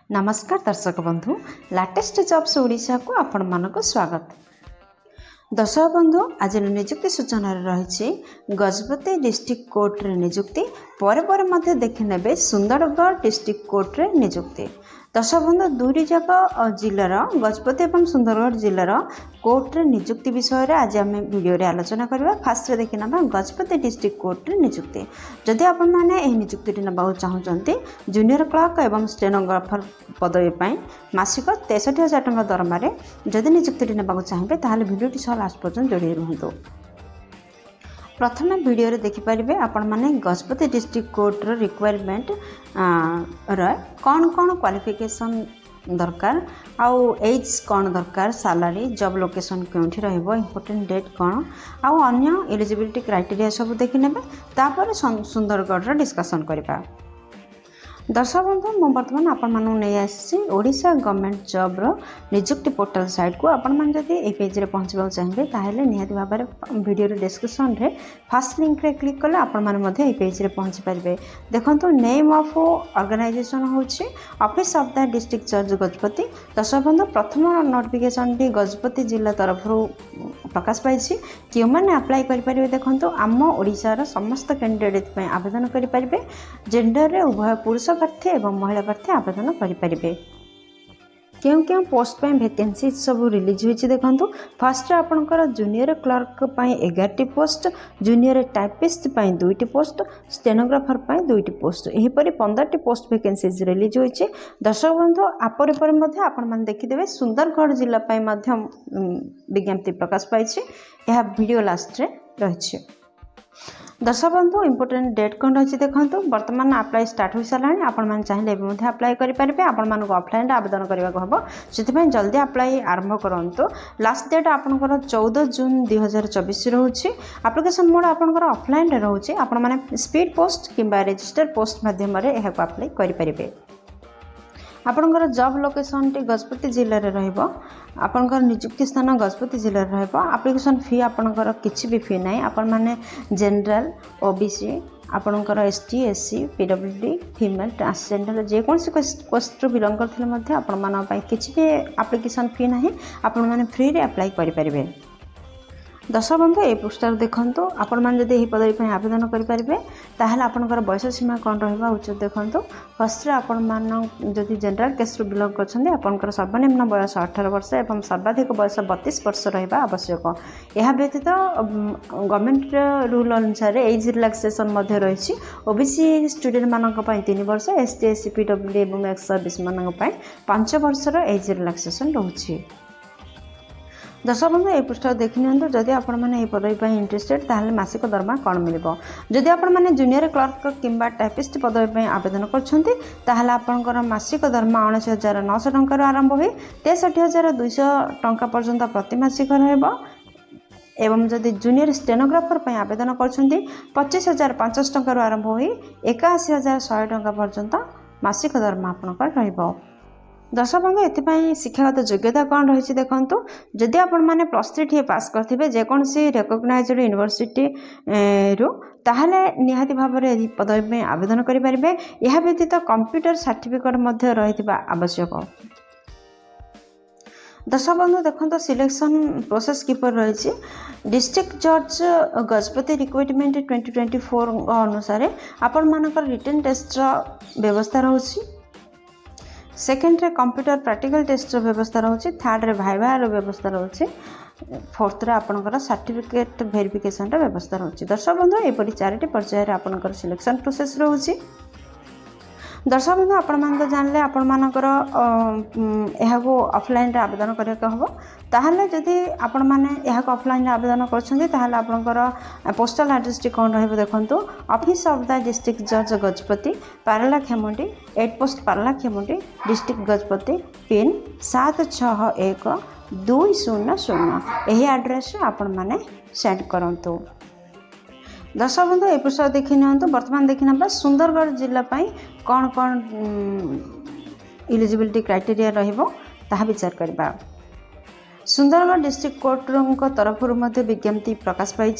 नमस्कार दर्शक बंधु लाटेस्ट जॉब्स ओडिशा को आपण मानक स्वागत। दर्शक बंधु आज निजुक्ति सूचना रही गजपति डिस्ट्रिक्ट कोर्ट रे निजुक्ति पर देखि नेबे सुंदरगढ़ डिस्ट्रिक्ट कोर्ट रे निजुक्ति। दर्शक बंधु दुरी जाक जिलार गजपति और सुंदरगढ़ जिलार कोर्ट रे निजुक्ति विषय रे आज आम वीडियो रे आलोचना करबा। फास्ट रे देखि नबा गजपति डिस्ट्रिक्ट कोर्ट रे निजुक्ति। जदि आपण माने एही निजुक्ति नबा चाहूचंती जूनियर क्लर्क एवं स्टेनोग्राफर पदवी पई मासिक 63,000 टंका दरमा रे जदि निजुक्ति नबा चाहिए ताहले वीडियो टी लास्ट पर्यंत जोड़ी रुहतु। प्रथम वीडियो रे देखि परिबे आपण माने गजपति डिस्ट्रिक्ट कोर्ट रो रिक्वायरमेंट कौन कौन क्वालिफिकेशन दरकार आउ एज कौन दरकार सैलरी जॉब लोकेशन क्योंठी रहइबो इंपोर्टेंट डेट कौन आउ अन्य एलिजिबिलिटी क्राइटेरिया सब देखि नेबे तापर सुंदरगढ़ रो डिस्कशन करबा। दर्शक बंधु मु बर्तमान आपण मानू नहीं आसी ओडिशा गवर्नमेंट जॉब रो निजुक्ति पोर्टल साइट को आपण मान जदि ए पेज रे पहुंचबा चाहिए ताहेले निहाती भाबरे वीडियो रे डिस्क्रिप्शन रे फर्स्ट लिंक रे क्लिक कले आपण मान मध्ये ए पेज रे पहुंच परिबे। देखंतु नेम ऑफ ऑर्गेनाइजेशन होछि ऑफिस ऑफ द डिस्ट्रिक्ट जज गजपति। दर्शक बंधु प्रथम नोटिफिकेशन टी गजपति जिला तरफ प्रकाश पाइछि कि माने अप्लाई करि परिबे। देखंतु आम ओडिशा रो समस्त कैंडिडेट पे आवेदन करि परिबे। जेंडर रे उभय पुरुष प्रार्थी एवं महिला प्रार्थी आवेदन करें। क्यों पोस्ट पे वैकेंसी सब रिलीज होती देखो। फर्स्ट आपंकर जूनियर क्लर्क 11टी पोस्ट, जूनियर टाइपिस्ट 2टी पोस्ट, स्टेनोग्राफर 2टी पोस्ट, यहीपरि 15टी पोस्ट वैकेंसीज रिलीज होती। दर्शक बंधु आपण देखीदे सुंदरगढ़ जिला विज्ञप्ति प्रकाश पाई वीडियो लास्ट रे रही। दर्शक बंधु इंपोर्टेंट डेट कौन रही देखो। बर्तमान अप्लाई स्टार्ट हो सारा आपण चाहिए अप्लाई करेंगे। आपण मानक ऑफलाइन आवेदन करने को हम से जल्दी अप्लाई आरंभ करूँ। लास्ट डेट आपंकर 14 जून 2024 रोचे। एप्लिकेशन मोड आपंकर ऑफलाइन रोचे। आपण मैंने स्पीड पोस्ट किंबा रजिस्टर पोस्ट माध्यम अप्लाई करेंगे। आपंकर जॉब लोकेशन टी गजपति जिले में रहिबो। आपंकर निजुक्ति स्थान गजपति जिले में रहिबो। एप्लिकेशन फी आपंकर किछि भी फी नहीं। आपण माने जनरल ओबीसी आपंकर ST SC PWD female transgender जेकोसी पोस्ट बिलोंग करथिले मध्ये आपण मान पई किछि भी एप्लिकेशन फी नहीं। आपण माने फ्री रे अप्लाई करि परिबे। दर्शक बंधु ए पोस्टर देखंतु आपण मान जदि एही पदवी पे आवेदन करि परिबे ताहले आपनकर बयस सीमा कोन रहबा उचित देखंतु। फर्स्ट रे आपण मान जदि जनरल केस रो बिलोंग करछन्ते आपनकर सर्वनिम्न बयस 18 वर्ष एवं सर्वाधिक बयस 32 वर्ष रहबा आवश्यक। एहा व्यतीत गवर्नमेंट रूल अनुसार एज रिलैक्सेशन मध्ये रहिछि। ओबीसी स्टूडेंट मानक पई 3 वर्ष, एसटी एससी पीडब्ल्यूडी एवं एक्स सर्विस मानक पई 5 वर्ष रो एज रिलैक्सेशन रहउछि। दर्शक बंधु ये पृष्ठ देखि नियंतु। जदि आपण माने ए पदवी पे इंटरेस्टेड ताहले मासिक दरमा कोन मिलिबो। जदि आपण माने जूनियर क्लर्क किंबा टाइपिस्ट पदवी पे आवेदन करछन्ती ताहले आपनकर मासिक दरमा 19,900 टंका रो आरंभ होई 63,200 टंका पर्यंत प्रति मासिक रहबो। एवं जदि जूनियर स्टेनोग्राफर पे आवेदन करछन्ती 25,500 टंका रो आरंभ होई 81,100 टंका पर्यंत मासिक दरमा आपनकर रहबो। दर्शक बंधु एथि शिक्षागत योग्यता कौन रही देखो। जदि आपण मैंने +3 पास करथिबे जेकोसी रिकग्नाइज्ड यूनिवर्सिटी रू ताहले निहाती भाव में पदवी में आवेदन करेंगे। यह व्यतीत कंप्यूटर सर्टिफिकेट मध्य रहिथिबा आवश्यक। दर्शक बंधु देखो सिलेक्शन प्रोसेस किपर रही। डिस्ट्रिक्ट जज गजपति रिक्वायरमेंट 2024 अनुसार आपण मानकर रिटन टेस्ट व्यवस्था रही। सेकेंड रे कंप्यूटर प्रैक्टिकल टेस्ट व्यवस्था रही। थर्ड रे भाइवा व्यवस्था रही। फोर्थ रे आपनकर सर्टिफिकेट वेरिफिकेशन व्यवस्था रही। दर्शक बंधु एपरि 4टी पर्यायर आपनकर सिलेक्शन प्रोसेस रही। दर्शक बंधु आपण मान तो जानले आपण मानकर एहाको ऑफलाइन रे आवेदन करे के हबो। ताहले जदि आपण माने एहाको ऑफलाइन रे आवेदन करछन्ते ताहले आपनकर पोस्टल एड्रेस टी कोन रहबो देखंतु। ऑफिस ऑफ द डिस्ट्रिक्ट जज Gajapati Paralakhemundi 8 post Paralakhemundi district Gajapati pin 761-200 एही एड्रेस आपण माने सेंड करंतु। दर्शक बंधु ए पृष्ठ देखि नियंतु। वर्तमान देखि नबा सुंदरगढ़ जिला पई कौन कौन एलिजिबिलिटी क्राइटेरिया रहिबो ताहा विचार करबा। सुंदरगढ़ डिस्ट्रिक्ट कोर्ट तरफ विज्ञप्ति प्रकाश पाई।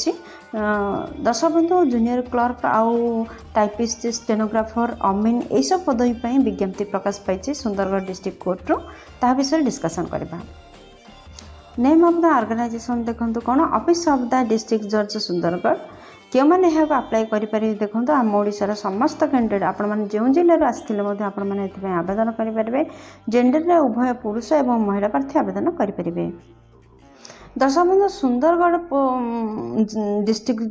दर्शक बंधु जूनियर क्लर्क आउ टाइपिस्ट स्टेनोग्राफर अमीन यह सब पदवी विज्ञप्ति प्रकाश पाई सुंदरगढ़ डिस्ट्रिक्ट कोर्ट ता विषय डिस्कसन करबा। नेम ऑफ द ऑर्गेनाइजेशन देखंतु कोन ऑफिस ऑफ द डिस्ट्रिक्ट जज सुंदरगढ़ क्यों मैंने यहाँ अप्लाई करें देखो आम ओडार समस्त कैंडिडेट आपण जो जिलूर आसते आवेदन करेंगे। जेंडर उभय पुरुष और महिला प्रार्थी आवेदन करेंगे। दर्शक बंधु सुंदरगढ़ डिस्ट्रिक्ट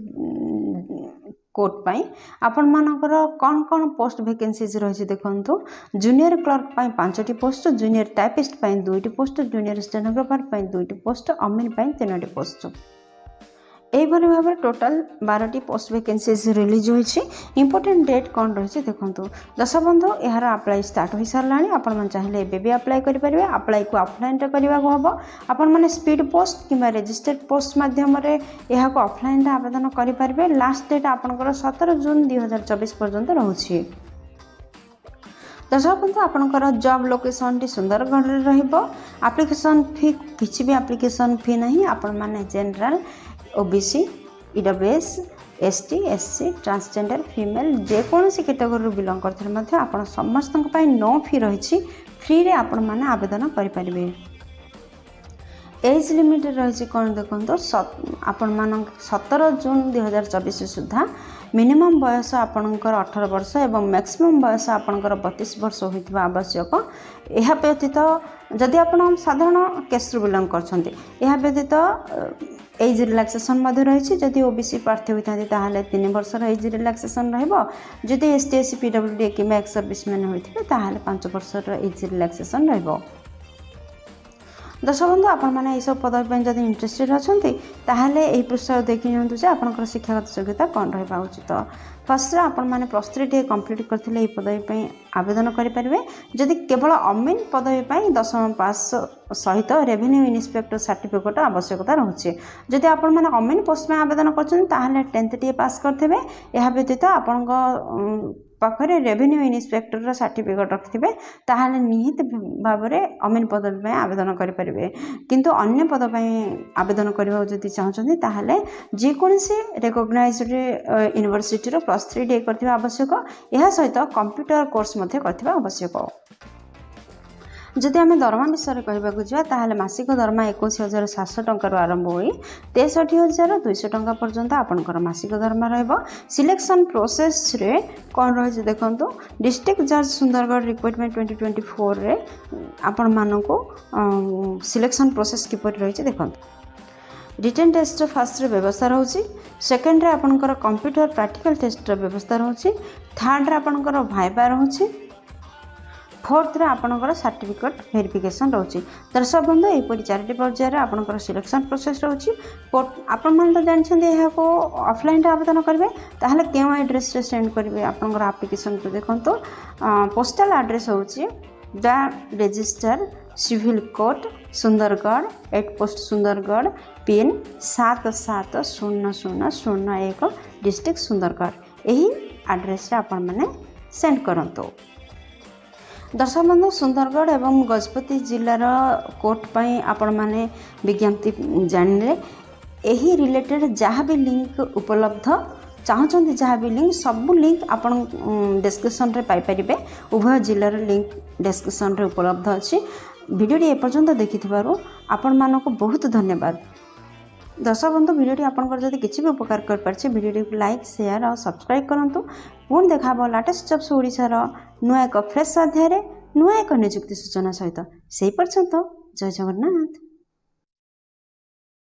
कोर्ट पाई आपण मानकर कौन कौन पोस्ट वैकेंसीज रही देखो। जूनियर क्लर्क पाई 5टी पोस्ट, जूनियर टाइपिस्ट पाई 2टी पोस्ट, जूनियर स्टेनोग्राफर पाई 2टी पोस्ट, अमीन पाई 3टी पोस्ट। यही भाव में टोटाल 12टी पोस्ट वैकेंसीज रिलीज होती। इंपोर्टेंट डेट कौन रही देखो। दर्शक बंधु यार अप्लाई स्टार्ट हो सारा आपण चाहिए एवं भी अप्लाई करेंगे। अप्लाई को ऑफलाइन करने को हम आपण मैंने स्पीड पोस्ट कि रजिस्टर्ड पोस्ट मध्यम यहाँ ऑफलाइन आवेदन करेंगे। लास्ट डेट आपंकर 17 जून 2024 पर्यंत रोचे। दर्शक बंधु आपंकर जॉब लोकेशन टी सुंदरगढ़ एप्लिकेशन फी किसी भी एप्लिकेशन फी नहीं। आपण मैंने general OBC EWS ST SC transgender female जेकोसी कैटेगरी बिलंग करते आप समस्त नो फी रही। फ्री रे आपण मैंने आवेदन करेंगे। एज लिमिट रही कौन देखो आपण मान 17 जून 2024 सुधा मिनिमम बयस आपणकर 18 वर्ष एवं मैक्सिमम बयस आपणकर 32 वर्ष होइथिबा आवश्यक। यह व्यतीत जदि आपण साधारण केस बिलंग करछन्ते यह व्यतीत एज रिलैक्सेशन रही। जदि ओबीसी प्रार्थी होता 3 वर्ष एज रिलैक्सेशन रही। एसटी एससी पीडब्ल्यूडी कि एक्स सर्विसमैन होते 5 वर्ष एज रिलैक्सेशन रही। दर्शक बंधु आपण मैंने सब पदवी जब इंटरेस्टेड अच्छा यही पृष्ठ देखी नियंतु आपंकर शिक्षागत योग्यता कौन रहा उचित। फर्स्ट आपण मैंने +3 कंप्लीट करते यह पदवी आवेदन करेंगे। जदि केवल अमीन पदवी 10वीं पास सहित रेवेन्यू इन्स्पेक्टर सर्टिफिकेट आवश्यकता रोचे। जदि आपण मैंने अमीन पोस्ट में आवेदन कर 10th टी पास करते। यह व्यतीत आपण पाखरे रेवेन्यू इन्स्पेक्टर सर्टिफिकेट रखिथे ताहले निहित भाव में अमीन पदवी आवेदन करेंगे। किंतु अन्य पद आवेदन करने जदि चाहते ताहले जेकोसी रिकॉग्नाइज्ड यूनिवर्सिटी +3 डे करथिबा आवश्यक। यह सहित कंप्यूटर कोर्स मध्य करथिबा आवश्यक। जदि आम दरमा विषय कहवाक जाए मासिक दरमा 21,700 टंकार आरंभ हो 63,200 टंका पर्यंत आपंकर मासिक दरमा रहिबो। सिलेक्शन प्रोसेस रे कौन रही देखो। डिस्ट्रिक्ट जज सुंदरगढ़ रिक्रुटमेंट 2024 रे आपण मानको सिलेक्शन प्रोसेस किपर रही देखो। रिटन टेस्ट फास्ट व्यवस्था रोचे। सेकेंड रे आपंकर कंप्यूटर प्रैक्टिकल टेस्ट व्यवस्था रोचे। थर्ड रे आपंकर भाइबा रोचे। फोर्थ रे आपनकर सर्टिफिकेट वेरिफिकेशन रोचे। दर्शक बंधु यहपरी 4टी पर्यायर आपनकर सिलेक्शन प्रोसेस रोचे। आपण मैंने तो जानते यहाँ को ऑफलाइन आवेदन करेंगे ताहले क्यों एड्रेस रे सेंड करेंगे आपनकर एप्लिकेशन को देखो। पोस्टल एड्रेस होची the register civil court Sundargarh 8 post Sundargarh pin 770001 district Sundargarh. यही एड्रेस रे आपण मैंने सेंड करंतु। दर्शक बंधु सुंदरगढ़ एवं गजपति जिलार कोर्ट पाई आपण माने विज्ञप्ति जानले यही रिलेटेड जहाँ भी लिंक उपलब्ध चाहते जहाँ भी लिंक सब लिंक आपण डिस्क्रिप्शन रे पाई परिबे। उभय जिलार लिंक डिस्क्रिप्शन रे उपलब्ध अच्छी। वीडियो एपर्यंत देखिथिबारु आपण मानको बहुत धन्यवाद। दर्शक बंधु वीडियो आपंकर जब किसी भी उपकार कर पार्चे वीडियो को लाइक शेयर और सब्सक्राइब करंतु। पुणी देखा लेटेस्ट जॉब्स ओडिशार नुआ एक फ्रेश अध्याय नुआ एक नियुक्ति सूचना सहित से पर्यंत जय जगन्नाथ।